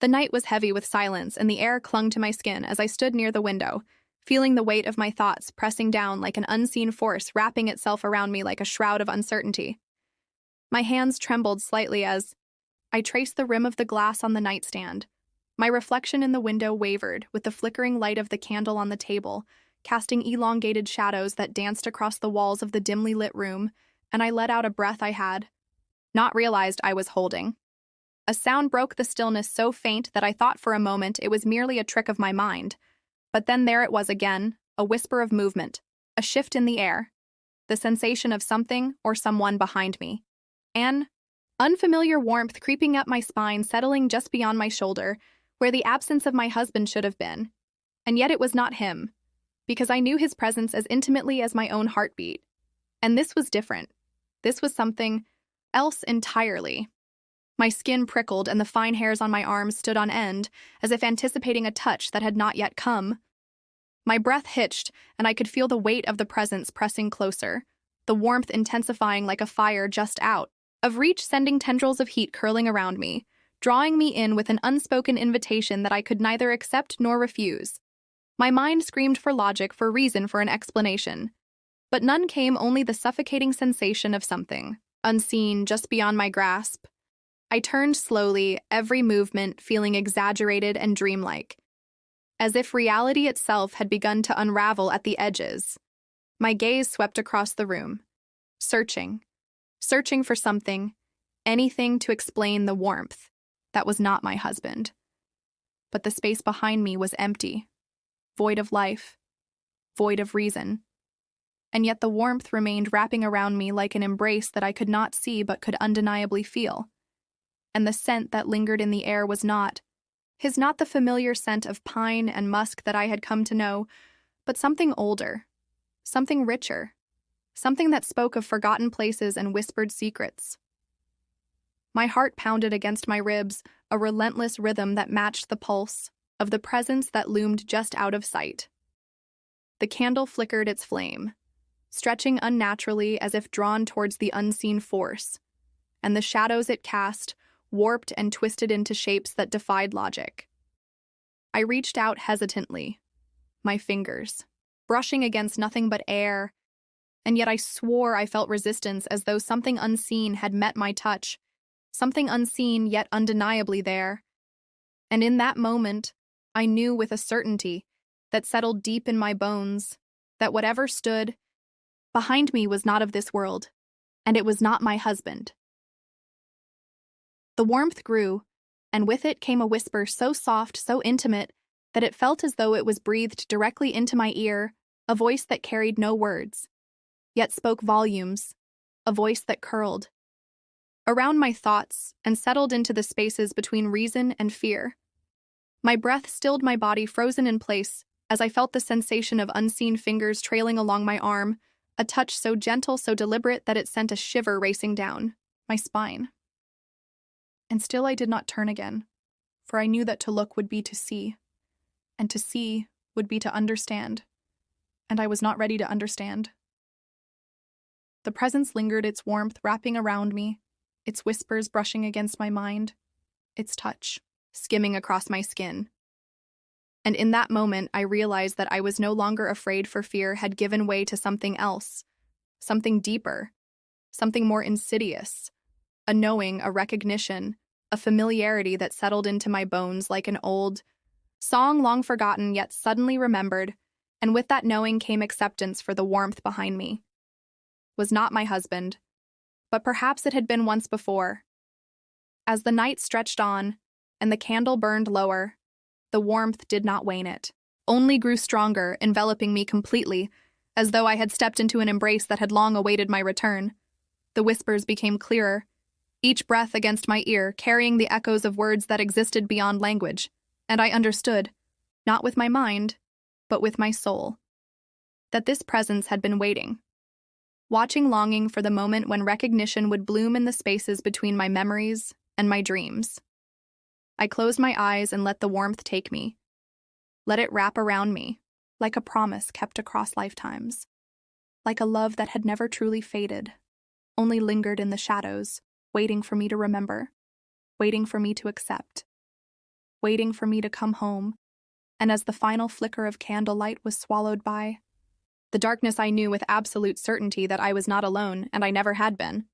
The night was heavy with silence, and the air clung to my skin as I stood near the window, feeling the weight of my thoughts pressing down like an unseen force wrapping itself around me like a shroud of uncertainty. My hands trembled slightly as I traced the rim of the glass on the nightstand. My reflection in the window wavered with the flickering light of the candle on the table, casting elongated shadows that danced across the walls of the dimly lit room, and I let out a breath I had not realized I was holding. A sound broke the stillness so faint that I thought for a moment it was merely a trick of my mind. But then there it was again, a whisper of movement, a shift in the air, the sensation of something or someone behind me. An unfamiliar warmth creeping up my spine, settling just beyond my shoulder, where the absence of my husband should have been. And yet it was not him, because I knew his presence as intimately as my own heartbeat. And this was different. This was something else entirely. My skin prickled and the fine hairs on my arms stood on end, as if anticipating a touch that had not yet come. My breath hitched, and I could feel the weight of the presence pressing closer, the warmth intensifying like a fire just out of reach, sending tendrils of heat curling around me, drawing me in with an unspoken invitation that I could neither accept nor refuse. My mind screamed for logic, for reason, for an explanation. But none came, only the suffocating sensation of something unseen, just beyond my grasp. I turned slowly, every movement feeling exaggerated and dreamlike, as if reality itself had begun to unravel at the edges. My gaze swept across the room, searching for something, anything to explain the warmth that was not my husband. But the space behind me was empty, void of life, void of reason. And yet the warmth remained wrapping around me like an embrace that I could not see but could undeniably feel. And the scent that lingered in the air was not the familiar scent of pine and musk that I had come to know, but something older, something richer, something that spoke of forgotten places and whispered secrets. My heart pounded against my ribs, a relentless rhythm that matched the pulse of the presence that loomed just out of sight. The candle flickered its flame, stretching unnaturally as if drawn towards the unseen force, and the shadows it cast warped and twisted into shapes that defied logic. I reached out hesitantly, my fingers brushing against nothing but air, and yet I swore I felt resistance, as though something unseen had met my touch, something unseen yet undeniably there. And in that moment, I knew with a certainty that settled deep in my bones that whatever stood behind me was not of this world, and it was not my husband. The warmth grew, and with it came a whisper so soft, so intimate, that it felt as though it was breathed directly into my ear, a voice that carried no words, yet spoke volumes, a voice that curled around my thoughts and settled into the spaces between reason and fear. My breath stilled, my body frozen in place, as I felt the sensation of unseen fingers trailing along my arm, a touch so gentle, so deliberate that it sent a shiver racing down my spine. And still I did not turn again, for I knew that to look would be to see, and to see would be to understand, and I was not ready to understand. The presence lingered, its warmth wrapping around me, its whispers brushing against my mind, its touch skimming across my skin. And in that moment, I realized that I was no longer afraid, for fear had given way to something else, something deeper, something more insidious, a knowing, a recognition, a familiarity that settled into my bones like an old song long forgotten yet suddenly remembered, and with that knowing came acceptance for the warmth behind me. Was not my husband, but perhaps it had been once before. As the night stretched on, and the candle burned lower, the warmth did not wane, it only grew stronger, enveloping me completely, as though I had stepped into an embrace that had long awaited my return. The whispers became clearer, each breath against my ear carrying the echoes of words that existed beyond language, and I understood, not with my mind, but with my soul, that this presence had been waiting, watching, longing for the moment when recognition would bloom in the spaces between my memories and my dreams. I closed my eyes and let the warmth take me. Let it wrap around me, like a promise kept across lifetimes, like a love that had never truly faded, only lingered in the shadows, waiting for me to remember, waiting for me to accept. waiting for me to come home, and as the final flicker of candlelight was swallowed by the darkness, I knew with absolute certainty that I was not alone, and I never had been.